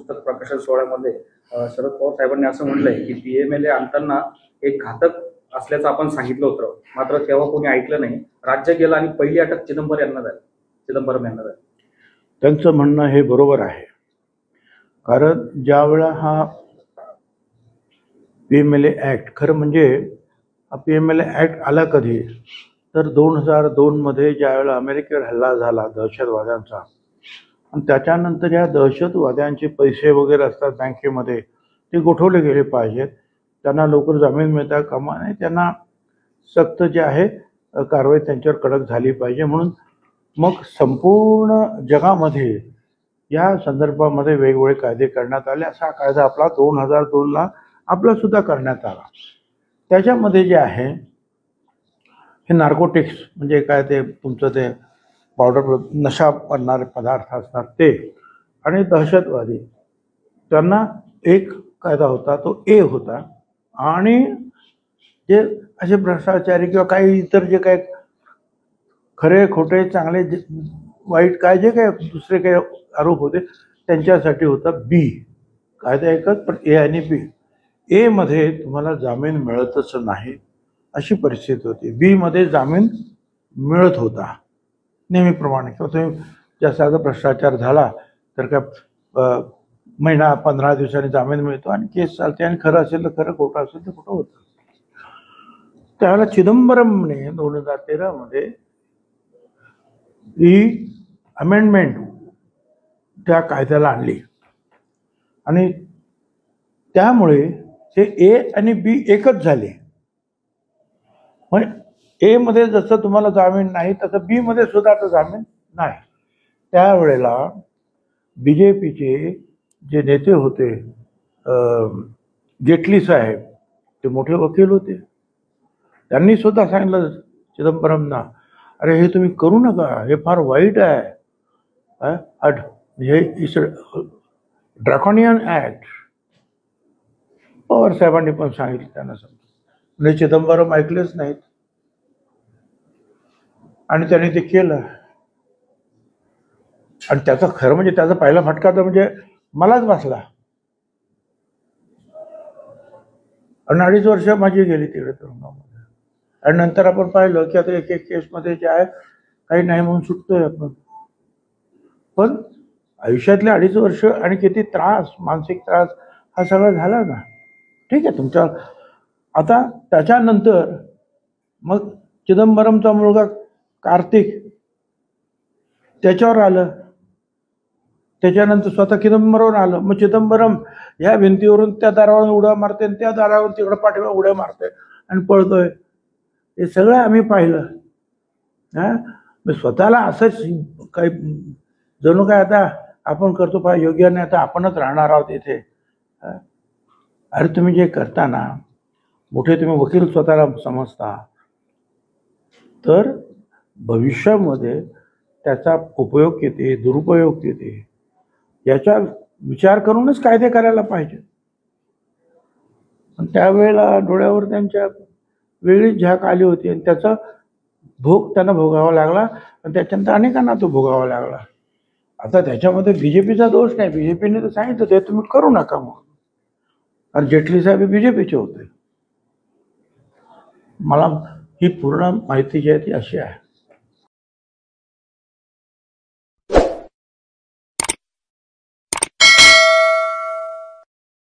पुस्तक प्रकाशन सोहळ्यामध्ये शरद पवार साहेबांनी असं म्हटलंय की PMLA आणताना एक घातक असल्याचं आपण सांगितलं होतं, मात्र तेव्हा कोणी ऐकलं नाही. राज्य गेलं आणि पहिली अटक चिदंबरम यांना झाली. त्यांचं म्हणणं हे बरोबर आहे, कारण ज्यावेळा हा PMLA ॲक्ट, खरं म्हणजे हा PMLA ॲक्ट आला कधी तर 2002 ज्यावेळेला अमेरिकेवर हल्ला झाला दहशतवाद्यांचा, आणि त्याच्यानंतर या दहशतवाद्यांचे पैसे वगैरे असतात बँकेमध्ये, ते गोठवले गेले पाहिजेत. त्यांना लवकर जामीन मिळता कामा नये, त्यांना सक्त जे आहे कारवाई त्यांच्यावर कडक झाली पाहिजे. म्हणून मग संपूर्ण जगामध्ये या संदर्भामध्ये वेगवेगळे कायदे करण्यात आले. असा कायदा आपला 2002ला आपला सुद्धा करण्यात आला. त्याच्यामध्ये जे आहे हे नार्कोटिक्स म्हणजे काय, ते तुमचं ते पावडर नशा करणारे पदार्थ असतात ते, आणि दहशतवादी, त्यांना एक कायदा होता तो ए होता. आणि जे असे भ्रष्टाचारी किंवा काही इतर जे काही खरे खोटे चांगले वाईट काय जे काही दुसरे काही आरोप होते त्यांच्यासाठी होता बी. कायदा एकच, पण ए आणि बी. ए मध्ये तुम्हाला जामीन मिळतच नाही अशी परिस्थिती होती. बी मध्ये जामीन मिळत होता नेहमीप्रमाणे. किंवा तुम्ही जास्त भ्रष्टाचार झाला तर काय महिना 15 दिवसांनी जामीन मिळतो आणि केस चालते, आणि खरं असेल तर खरं, खोटं असेल तर खोटं होतं. त्यावेळेला चिदंबरमने 2013 ही अमेंडमेंट त्या कायद्याला आणली, आणि त्यामुळे ते ए आणि बी एकच झाले. मग ए मध्ये जसं तुम्हाला जामीन नाही तसं बी मध्ये सुद्धा आता जामीन नाही. त्यावेळेला BJPचे जे नेते होते, जेटली साहेब, ते मोठे वकील होते, त्यांनी सुद्धा सांगितलं चिदंबरमना, अरे हे तुम्ही करू नका, हे फार वाईट आहे, हे इट्स ड्रॅकोनियन ॲक्ट. पवार साहेबांनी पण सांगितलं त्यांना समजून, म्हणजे चिदंबरम ऐकलेच नाहीत आणि त्यांनी ते केलं. आणि त्याचा खरं म्हणजे त्याचा पहिला फटका तर म्हणजे मलाच बसला. आणि 2.5 वर्ष माझी गेली तिकडे तुरुंगामध्ये. आणि नंतर आपण पाहिलं की आता एक एक केसमध्ये जे आहे काही नाही म्हणून सुटतोय आपण. पण आयुष्यातले 2.5 वर्ष आणि किती त्रास, मानसिक त्रास हा सगळा झाला ना. ठीक आहे तुमच्या. आता त्याच्यानंतर मग चिदंबरमचा मुलगा कार्तिक त्याच्यावर आलं, त्याच्यानंतर स्वतः चिदंबरम आलं. मग चिदंबरम ह्या भिंतीवरून त्या दारावरून उड्या मारते, आणि त्या दारावरून तिकडं पाठीवर उड्या मारते आणि पळतोय. हे सगळं आम्ही पाहिलं. मी स्वतःला असंच काही जणू काय आता आपण करतो फार योग्य नाही, आता आपणच राहणार आहोत इथे. अरे तुम्ही जे करता ना, मोठे तुम्ही वकील स्वतःला समजता, तर भविष्यामध्ये त्याचा उपयोग किती, दुरुपयोग किती, याचा विचार करूनच कायदे करायला पाहिजे. त्यावेळेला डोळ्यावर त्यांच्या वेगळीच झाक आली होती, आणि त्याचा भोग त्यांना भोगावा लागला, आणि त्याच्यानंतर अनेकांना तो भोगावा लागला. आता त्याच्यामध्ये BJPचा दोष नाही. BJPने तर सांगितलं ते तुम्ही करू नका म्हणून, आणि जेटली साहेब BJPचे होते. मला ही पूर्ण माहिती जी आहे ती अशी आहे.